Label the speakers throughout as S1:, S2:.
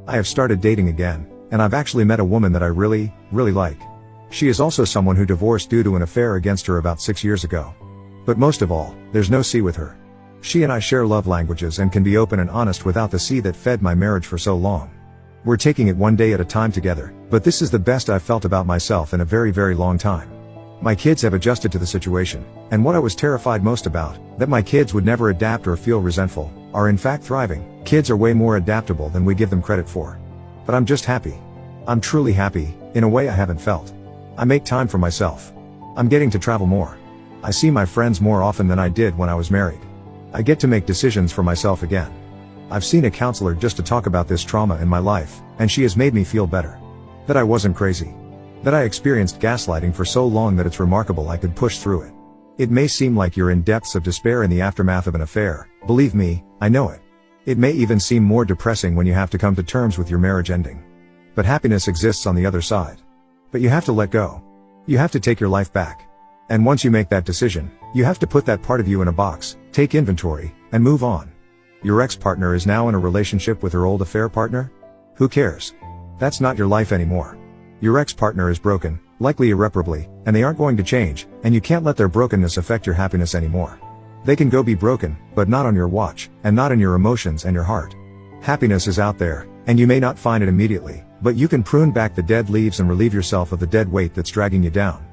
S1: I have started dating again, and I've actually met a woman that I really like. She is also someone who divorced due to an affair against her about 6 years ago. But most of all, there's no C with her. She and I share love languages and can be open and honest without the C that fed my marriage for so long. We're taking it one day at a time together, but this is the best I've felt about myself in a very long time. My kids have adjusted to the situation, and what I was terrified most about, that my kids would never adapt or feel resentful, are in fact thriving. Kids are way more adaptable than we give them credit for. But I'm just happy. I'm truly happy, in a way I haven't felt. I make time for myself. I'm getting to travel more. I see my friends more often than I did when I was married. I get to make decisions for myself again. I've seen a counselor just to talk about this trauma in my life, and she has made me feel better. That I wasn't crazy. That I experienced gaslighting for so long that it's remarkable I could push through it. It may seem like you're in depths of despair in the aftermath of an affair. Believe me, I know it. It may even seem more depressing when you have to come to terms with your marriage ending. But happiness exists on the other side. But you have to let go. You have to take your life back. And once you make that decision, you have to put that part of you in a box, take inventory, and move on. Your ex-partner is now in a relationship with her old affair partner? Who cares? That's not your life anymore. Your ex-partner is broken, likely irreparably, and they aren't going to change, and you can't let their brokenness affect your happiness anymore. They can go be broken, but not on your watch, and not in your emotions and your heart. Happiness is out there, and you may not find it immediately, but you can prune back the dead leaves and relieve yourself of the dead weight that's dragging you down.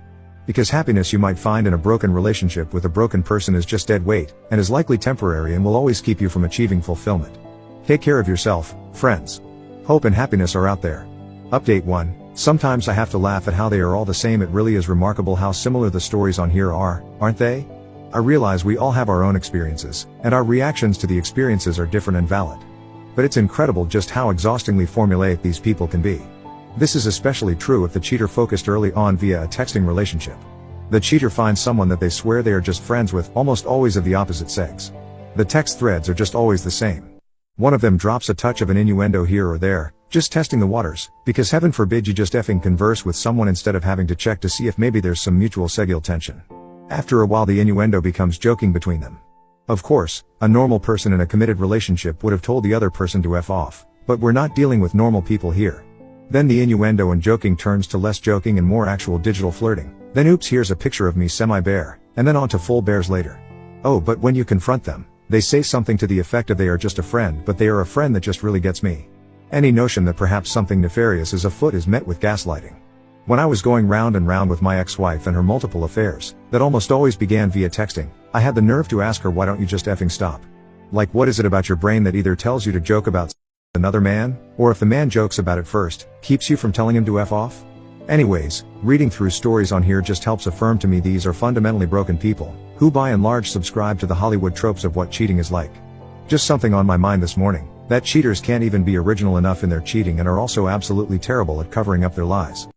S1: Because happiness you might find in a broken relationship with a broken person is just dead weight, and is likely temporary and will always keep you from achieving fulfillment. Take care of yourself, friends. Hope and happiness are out there. Update 1. Sometimes I have to laugh at how they are all the same. It really is remarkable how similar the stories on here are, aren't they? I realize we all have our own experiences, and our reactions to the experiences are different and valid. But it's incredible just how exhaustingly formulaic these people can be. This is especially true if the cheater focused early on via a texting relationship. The cheater finds someone that they swear they are just friends with, almost always of the opposite sex. The text threads are just always the same. One of them drops a touch of an innuendo here or there, just testing the waters, because heaven forbid you just effing converse with someone instead of having to check to see if maybe there's some mutual sexual tension. After a while the innuendo becomes joking between them. Of course, a normal person in a committed relationship would have told the other person to F off, but we're not dealing with normal people here. Then the innuendo and joking turns to less joking and more actual digital flirting. Then oops, here's a picture of me semi-bare, and then on to full bears later. Oh, but when you confront them, they say something to the effect of they are just a friend, but they are a friend that just really gets me. Any notion that perhaps something nefarious is afoot is met with gaslighting. When I was going round and round with my ex-wife and her multiple affairs, that almost always began via texting, I had the nerve to ask her, why don't you just effing stop? Like, what is it about your brain that either tells you to joke about another man, or if the man jokes about it first, keeps you from telling him to F off? Anyways, reading through stories on here just helps affirm to me these are fundamentally broken people, who by and large subscribe to the Hollywood tropes of what cheating is like. Just something on my mind this morning, that cheaters can't even be original enough in their cheating and are also absolutely terrible at covering up their lies.